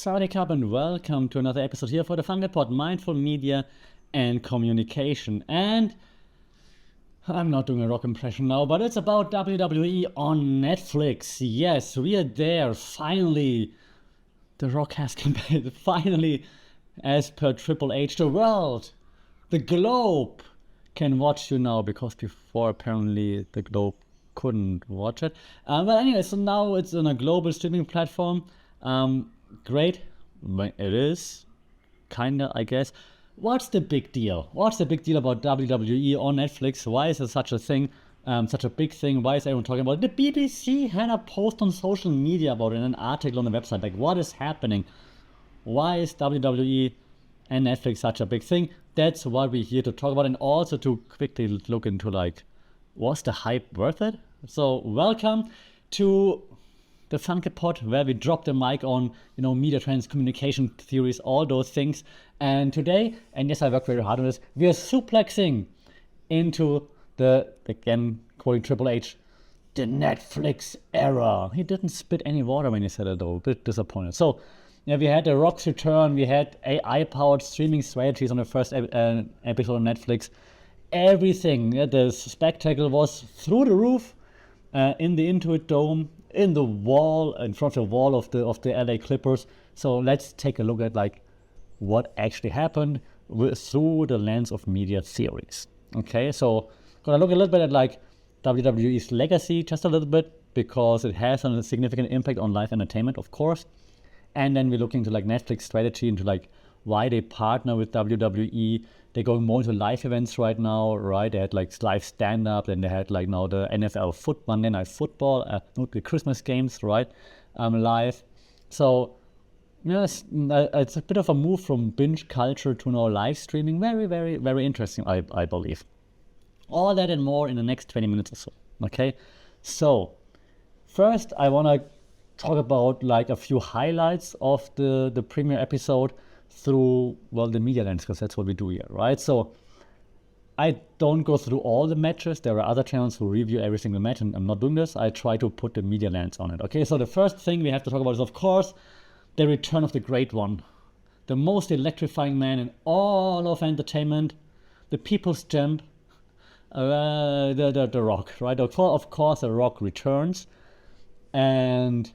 Sawadee Cup and welcome to another episode here for the Fun Report, Mindful Media and Communication. And I'm not doing a Rock impression now, but it's about WWE on Netflix. Yes, we are there. Finally, The Rock has come back. Finally, as per Triple H, the world, the globe can watch you now, because before apparently the globe couldn't watch it. But anyway, so now it's on a global streaming platform. Great. It is. Kinda, I guess. What's the big deal? What's the big deal about WWE on Netflix? Why is it such a thing? Such a big thing? Why is everyone talking about it? The BBC had a post on social media about it, an article on the website. Like, what is happening? Why is WWE and Netflix such a big thing? That's what we're here to talk about, and also to quickly look into, like, was the hype worth it? So welcome to the Funky Pod, where we drop the mic on, media trends, communication theories, all those things. And today, and yes, I work very hard on this, we are suplexing into the, again, quoting Triple H, the Netflix era. He didn't spit any water when he said it, though. A bit disappointed. So, yeah, we had The Rock's return. We had AI-powered streaming strategies on the first episode on Netflix. Everything, the spectacle was through the roof, in the Intuit Dome, in the wall, in front of the wall of the LA Clippers. So let's take a look at, like, what actually happened through the lens of media theories. Okay, so gonna look a little bit at, like, WWE's legacy, just a little bit, because it has a significant impact on live entertainment, of course. And then we're looking into, like, Netflix strategy, into, like, why they partner with WWE. They're going more into live events right now, right? They had, like, live stand-up, then they had, like, now the NFL Monday Night Football, the Christmas games, right? Live. So, yes, it's a bit of a move from binge culture to now live streaming. Very, very, very interesting, I believe. All that and more in the next 20 minutes or so, okay? So, first I want to talk about, like, a few highlights of the premiere episode through, well, the media lens, because that's what we do here, right? So I don't go through all the matches. There are other channels who review every single match, and I'm not doing this. I try to put the media lens on it, okay? So the first thing we have to talk about is, of course, the return of the great one, the most electrifying man in all of entertainment, the people's champ, the Rock, right? Of course, the Rock returns, and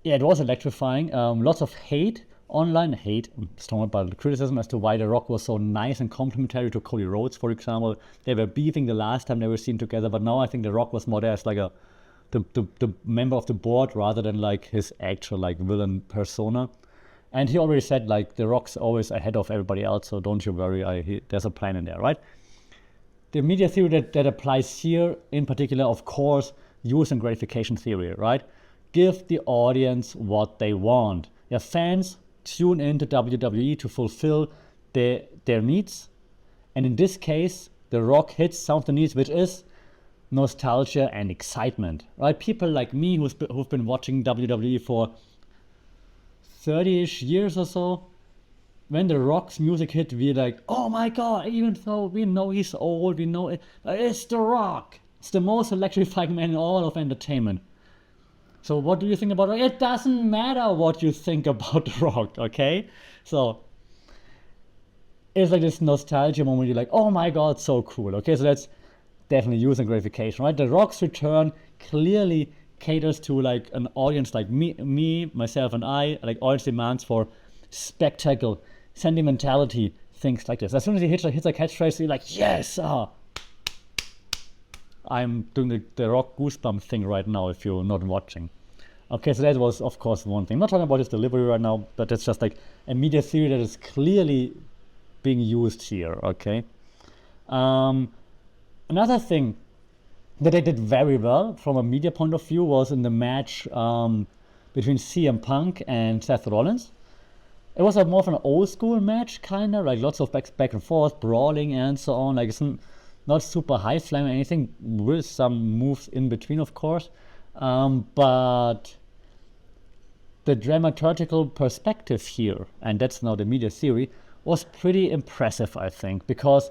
yeah, it was electrifying. Lots of hate online. Strong about criticism as to why The Rock was so nice and complimentary to Cody Rhodes, for example. They were beefing the last time they were seen together, but now I think The Rock was more there as, like, the member of the board rather than, like, his actual, like, villain persona. And he already said, like, The Rock's always ahead of everybody else, so don't you worry. There's a plan in there, right? The media theory that applies here, in particular, of course, use and gratification theory, right? Give the audience what they want. Your fans tune into WWE to fulfill their needs. And in this case, The Rock hits some of the needs, which is nostalgia and excitement, right? People like me who've been watching WWE for 30-ish years or so, when The Rock's music hit, we're like, oh my God, even though we know he's old, we know it's The Rock. It's the most electrifying man in all of entertainment. So what do you think about it? It doesn't matter what you think about The Rock, okay? So it's like this nostalgia moment. You're like, oh my God, so cool. Okay, so that's definitely use and gratification, right? The Rock's return clearly caters to, like, an audience like me, myself, and I. Like, audience demands for spectacle, sentimentality, things like this. As soon as he hits a catchphrase, you're like, yes! I'm doing the Rock goosebump thing right now if you're not watching. Okay, so that was, of course, one thing. I'm not talking about his delivery right now, but it's just, like, a media theory that is clearly being used here, okay? Another thing that they did very well from a media point of view was in the match between CM Punk and Seth Rollins. It was more of an old school match, kind of, like lots of back and forth, brawling and so on. Like, it's not super high flying or anything, with some moves in between, of course. But the dramaturgical perspective here, and that's now the media theory, was pretty impressive, I think, because,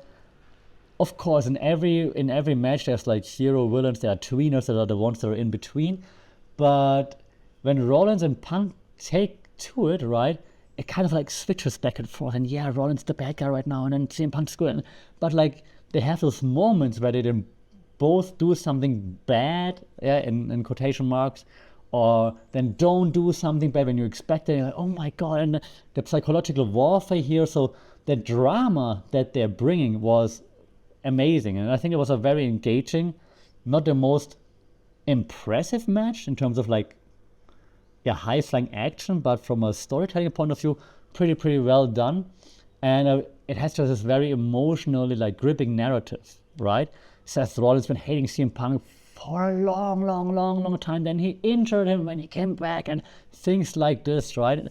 of course, in every match there's, like, hero villains, there are tweeners that are the ones that are in between. But when Rollins and Punk take to it, right, it kind of like switches back and forth, and yeah, Rollins the bad guy right now, and then CM Punk's good, but like they have those moments where they then both do something bad, yeah, in quotation marks, or then don't do something bad when you expect it. You're like, oh my god, and the psychological warfare here. So the drama that they're bringing was amazing, and I think it was a very engaging, not the most impressive match in terms of like, yeah, high flying action, but from a storytelling point of view, pretty well done, and it has just this very emotionally like gripping narrative, right? Seth Rollins been hating CM Punk for a long time. Then he injured him when he came back, and things like this, right?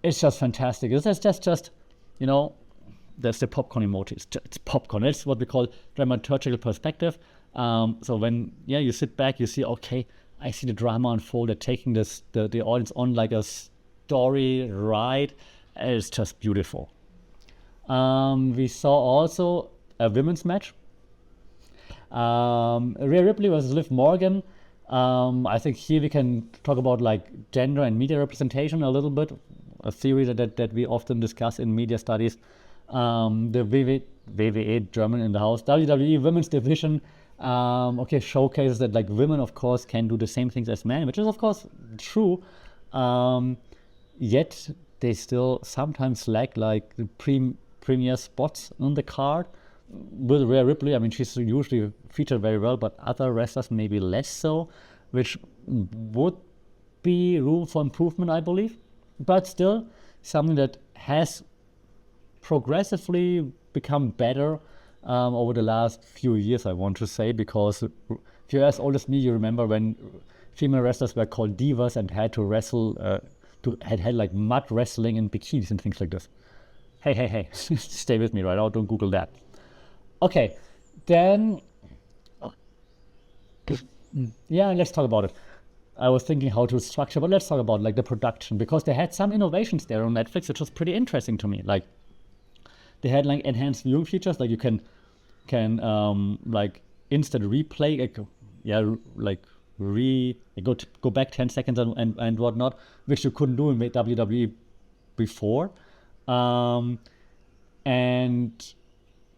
It's just fantastic. It's just you know, that's the popcorn emoji. It's popcorn. It's what we call dramaturgical perspective. So when you sit back, you see, okay, I see the drama unfold. They're taking the audience on like a story ride. It's just beautiful. We saw also a women's match. Rhea Ripley versus Liv Morgan. I think here we can talk about like gender and media representation a little bit, a theory that we often discuss in media studies. The WWE German in the house, WWE women's division, showcases that like women of course can do the same things as men, which is of course true, yet they still sometimes lack like the premier spots on the card. With Rhea Ripley, I mean, she's usually featured very well, but other wrestlers maybe less so, which would be room for improvement, I believe. But still, something that has progressively become better over the last few years, I want to say, because if you're as old as me, you remember when female wrestlers were called divas and had to wrestle, had like mud wrestling in bikinis and things like this. Hey, stay with me right now, don't Google that. Okay, then, let's talk about it. I was thinking how to structure, but let's talk about like the production, because they had some innovations there on Netflix, which was pretty interesting to me. Like they had like enhanced viewing features, like you can like instant replay, go back 10 seconds and whatnot, which you couldn't do in WWE before, and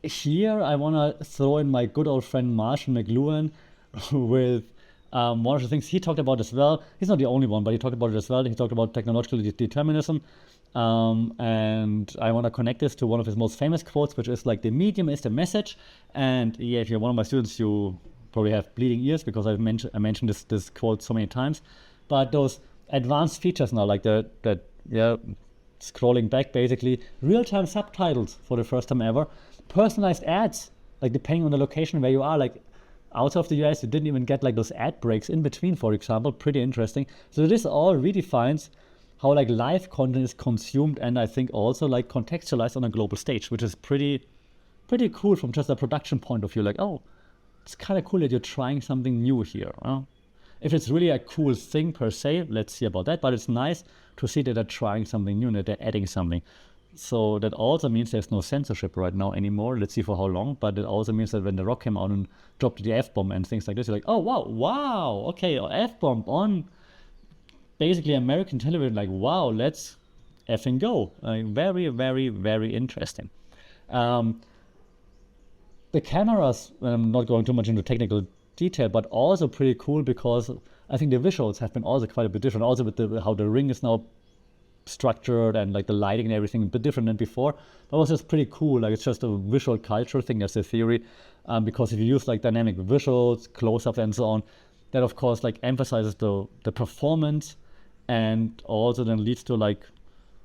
here I want to throw in my good old friend Marshall McLuhan with one of the things he talked about as well. He's not the only one, but he talked about it as well. He talked about technological determinism, and I want to connect this to one of his most famous quotes, which is like, the medium is the message. And yeah, if you're one of my students, you probably have bleeding ears because I mentioned this quote so many times. But those advanced features now, like scrolling back, basically real-time subtitles for the first time ever, personalized ads, like depending on the location where you are, like outside of the US, you didn't even get like those ad breaks in between, for example. Pretty interesting. So this all redefines how like live content is consumed, and I think also like contextualized on a global stage, which is pretty cool from just a production point of view. Like, oh, it's kind of cool that you're trying something new here. If it's really a cool thing per se, let's see about that, but it's nice to see that they're trying something new and that they're adding something. So that also means there's no censorship right now anymore. Let's see for how long. But it also means that when The Rock came out and dropped the F-bomb and things like this, you're like, oh, wow, okay, F-bomb on basically American television. Like, wow, let's effing go. Very interesting. The cameras, I'm not going too much into technical detail, but also pretty cool because I think the visuals have been also quite a bit different. Also with how the ring is now structured and like the lighting and everything a bit different than before. But it was just pretty cool. Like, it's just a visual culture thing. That's the theory, because if you use like dynamic visuals, close-ups and so on, that of course like emphasizes the performance, and also then leads to like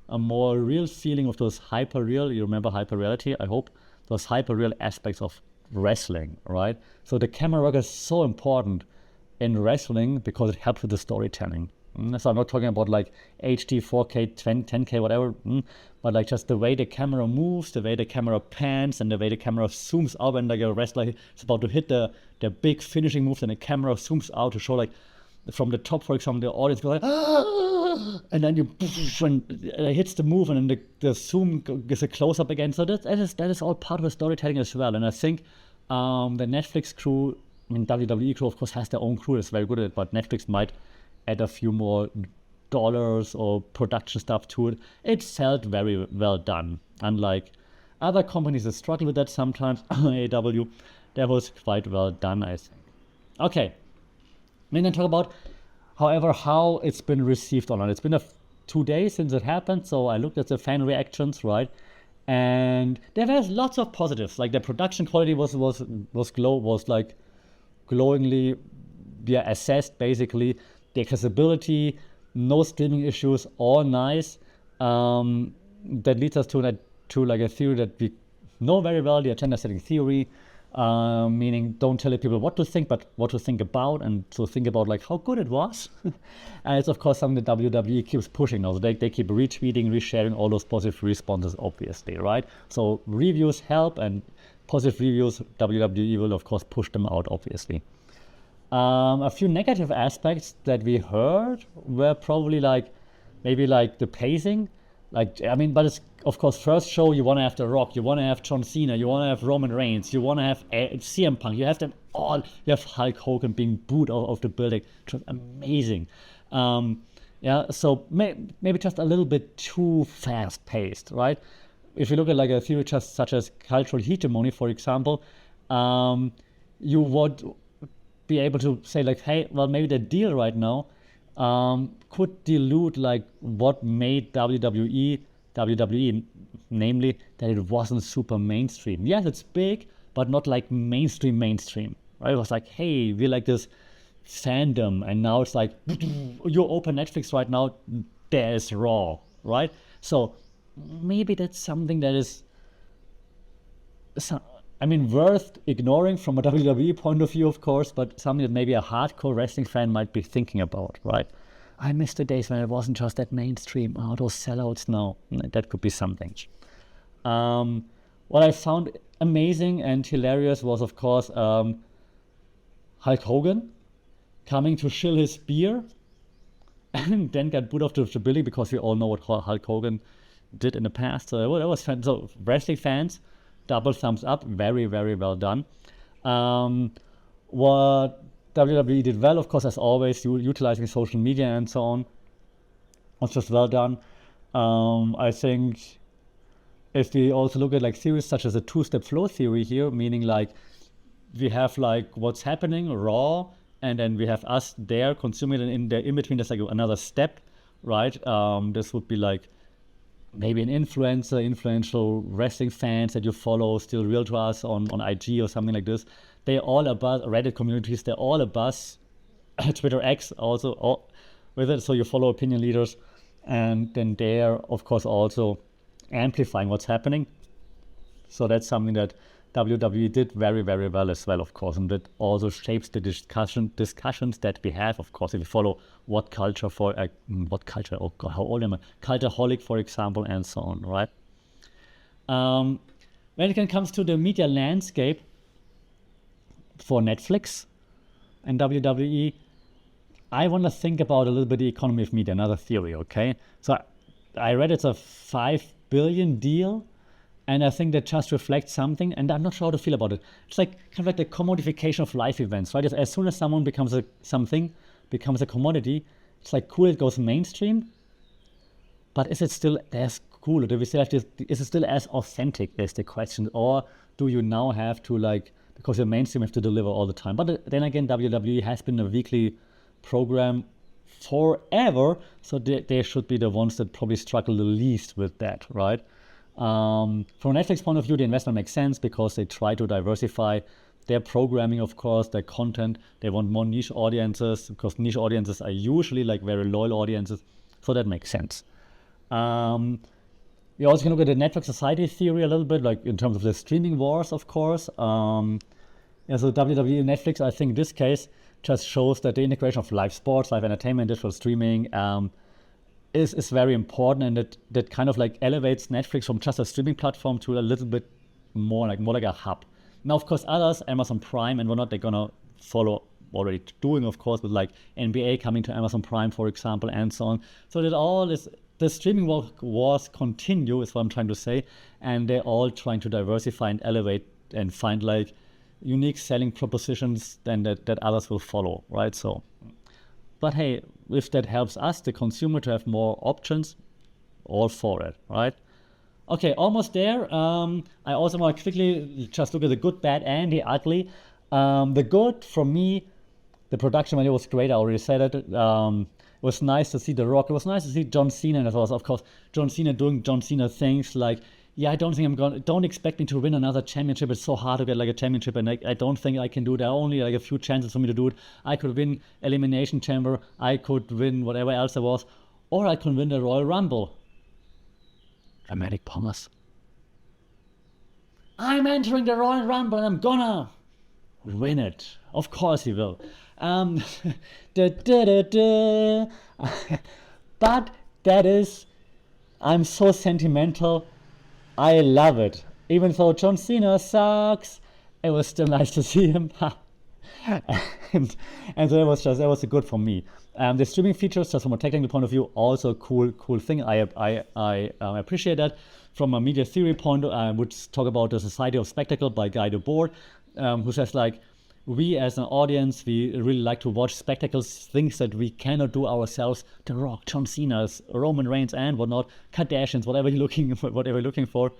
a more real feeling of those hyper-real, you remember hyper-reality, I hope, those hyper-real aspects of wrestling, right? So the camera work is so important in wrestling because it helps with the storytelling. So I'm not talking about like HD, 4K, 10K, whatever, but like just the way the camera moves, the way the camera pans, and the way the camera zooms out when like a wrestler is about to hit the big finishing moves, and the camera zooms out to show like from the top, for example, the audience goes like, ah! And then when it hits the move, and then the zoom gets a close up again. So that is all part of the storytelling as well. And I think the Netflix crew, I mean WWE crew of course has their own crew that's very good at it, but Netflix might add a few more dollars or production stuff to it. It felt very well done. Unlike other companies that struggle with that sometimes, AEW, that was quite well done, I think. Okay, then talk about, however, how it's been received online. It's been 2 days since it happened, so I looked at the fan reactions, right? And there was lots of positives. Like the production quality was like glowingly assessed, basically. The accessibility, no streaming issues, all nice. That leads us to like a theory that we know very well, the agenda setting theory, meaning don't tell people what to think, but what to think about, and to think about like how good it was. And it's of course something that WWE keeps pushing now. So they keep retweeting, resharing all those positive responses, obviously, right? So reviews help, and positive reviews, WWE will of course push them out, obviously. A few negative aspects that we heard were probably maybe the pacing. But it's of course first show you want to have The Rock, you want to have John Cena, you want to have Roman Reigns, you want to have CM Punk, you have them all. You have Hulk Hogan being booed out of the building, which was amazing. So maybe just a little bit too fast paced, right? If you look at like a theory just such as cultural hegemony, for example, you would be able to say like, hey, well, maybe the deal right now could dilute like what made WWE, namely that it wasn't super mainstream. Yes, it's big, but not like mainstream, right? It was like, hey, we're like this fandom, and now it's like, you open Netflix right now, there's Raw, right? So maybe that's something that is worth ignoring from a WWE point of view, of course, but something that maybe a hardcore wrestling fan might be thinking about, right? I miss the days when it wasn't just that mainstream. Oh, those sellouts now. That could be something. What I found amazing and hilarious was, of course, Hulk Hogan coming to shill his beer and then got booed off the building, because we all know what Hulk Hogan did in the past. So that was fun. So wrestling fans, double thumbs up, very, very well done. What WWE did well, of course, as always, utilizing social media and so on, was just well done. I think if we also look at like theories such as a two-step flow theory here, meaning like we have like what's happening, Raw, and then we have us there consuming it, and in between there's like another step, right? This would be like maybe an influential wrestling fans that you follow, still real to us on IG or something like this. They're all about Reddit communities. They're all about Twitter X also all with it. So you follow opinion leaders, and then they're of course also amplifying what's happening. So that's something that WWE did very, very well as well, of course, and that also shapes the discussions that we have, of course, if you follow what culture, oh God, how old am I? Cultaholic, for example, and so on, right? When it comes to the media landscape for Netflix and WWE, I want to think about a little bit the economy of media, another theory, okay? So I read it's a $5 billion deal, and I think that just reflects something, and I'm not sure how to feel about it. It's like kind of like the commodification of life events, right? As soon as someone becomes becomes a commodity, it's like cool, it goes mainstream, but is it still as cool? Or do we still have this, is it still as authentic, is the question? Or do you now have to, like, because you're mainstream, have to deliver all the time? But then again, WWE has been a weekly program forever, so they should be the ones that probably struggle the least with that, right? From a Netflix point of view, the investment makes sense because they try to diversify their programming, of course, their content. They want more niche audiences, because niche audiences are usually like very loyal audiences, so that makes sense. We also can look at the network society theory a little bit, like in terms of the streaming wars, of course. So WWE and Netflix, I think in this case, just shows that the integration of live sports, live entertainment, digital streaming is very important, and that kind of like elevates Netflix from just a streaming platform to a little bit more like a hub. Now, of course, others, Amazon Prime and whatnot, they're gonna follow already doing, of course, with like NBA coming to Amazon Prime, for example, and so on. So that all is, the streaming wars continue, is what I'm trying to say, and they're all trying to diversify and elevate and find like unique selling propositions then that others will follow, right? So, but hey, if that helps us, the consumer, to have more options, all for it, right? Okay, almost there. I also want to quickly just look at the good, bad, and the ugly. The good, for me, the production value was great. I already said it. It was nice to see The Rock. It was nice to see John Cena, and it was, of course, John Cena doing John Cena things like, yeah, I don't think don't expect me to win another championship. It's so hard to get like a championship, and I don't think I can do it. There are only like a few chances for me to do it. I could win Elimination Chamber. I could win whatever else there was, or I could win the Royal Rumble. Dramatic pause. I'm entering the Royal Rumble and I'm gonna win it. Of course he will. But that is, I'm so sentimental. I love it. Even though John Cena sucks, it was still nice to see him. and so it was good for me. The streaming features, just from a technical point of view, also a cool thing. I appreciate that. From a media theory point, I would talk about the Society of Spectacle by Guy Debord, who says like, we as an audience, we really like to watch spectacles, things that we cannot do ourselves. The Rock, John Cena's, Roman Reigns, and whatnot, Kardashians, whatever you're looking for,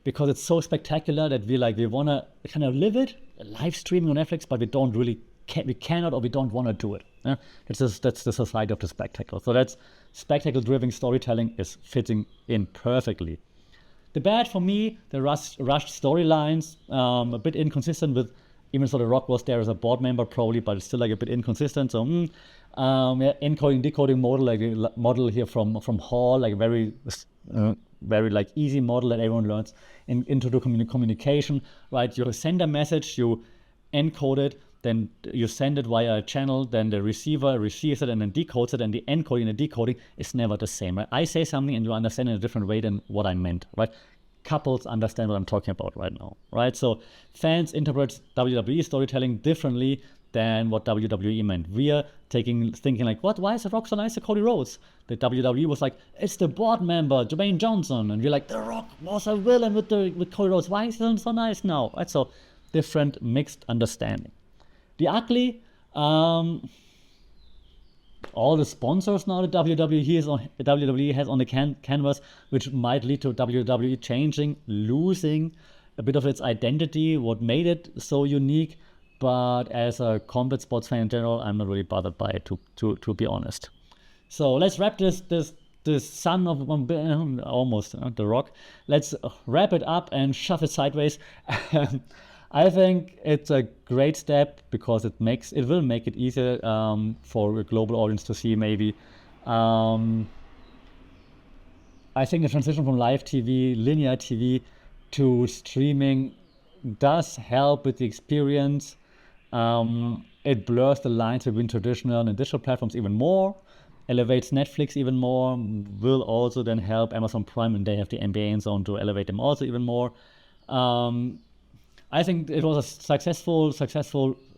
because it's so spectacular that we want to kind of live it, live streaming on Netflix, but we don't really we cannot or we don't want to do it. Yeah? That's the Society of the Spectacle. So that's spectacle-driven storytelling is fitting in perfectly. The bad for me, the rushed storylines, a bit inconsistent with. Even though The Rock was there as a board member, probably, but it's still like a bit inconsistent. So, encoding, decoding model, like the model here from Hall, like very like easy model that everyone learns into the communication, right? You send a message, you encode it, then you send it via a channel, then the receiver receives it and then decodes it, and the encoding and the decoding is never the same, right? I say something and you understand in a different way than what I meant, right? Couples understand what I'm talking about right now, right? So fans interpret WWE storytelling differently than what WWE meant. We're thinking like, what? Why is The Rock so nice to Cody Rhodes? The WWE was like, it's the board member, Dwayne Johnson, and we're like, The Rock was a villain with Cody Rhodes. Why is he so nice now? Right? So different, mixed understanding. The ugly. All the sponsors now that WWE has on the canvas, which might lead to WWE changing, losing a bit of its identity, what made it so unique. But as a combat sports fan in general, I'm not really bothered by it, to be honest. So let's wrap this son of almost The Rock. Let's wrap it up and shove it sideways. I think it's a great step because it will make it easier for a global audience to see maybe. I think the transition from live TV, linear TV, to streaming does help with the experience. It blurs the lines between traditional and digital platforms even more, elevates Netflix even more, will also then help Amazon Prime, and they have the NBA and so on, to elevate them also even more. I think it was a successful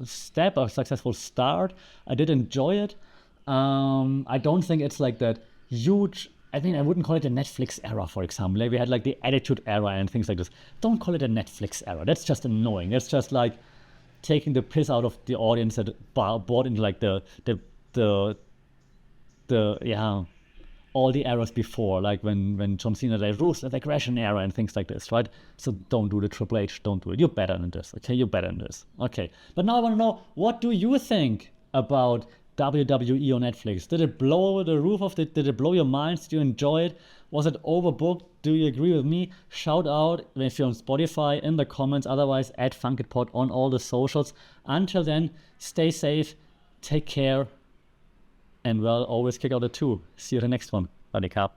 step, a successful start. I did enjoy it. I don't think it's like that huge. I mean, I wouldn't call it a Netflix era, for example. Like we had like the Attitude era and things like this. Don't call it a Netflix era. That's just annoying. That's just like taking the piss out of the audience that bought into like the all the eras before, like when John Cena, like Rules of Aggression era and things like this, right? So don't do the Triple H, don't do it. You're better than this, okay? You're better than this, okay? But now I want to know, what do you think about WWE on Netflix? Did it blow the roof off? Did it blow your minds? Did you enjoy it? Was it overbooked? Do you agree with me? Shout out if you're on Spotify in the comments. Otherwise, add FunkedPod on all the socials. Until then, stay safe, take care, and well, always kick out a 2. See you in the next one. Bye, Cup.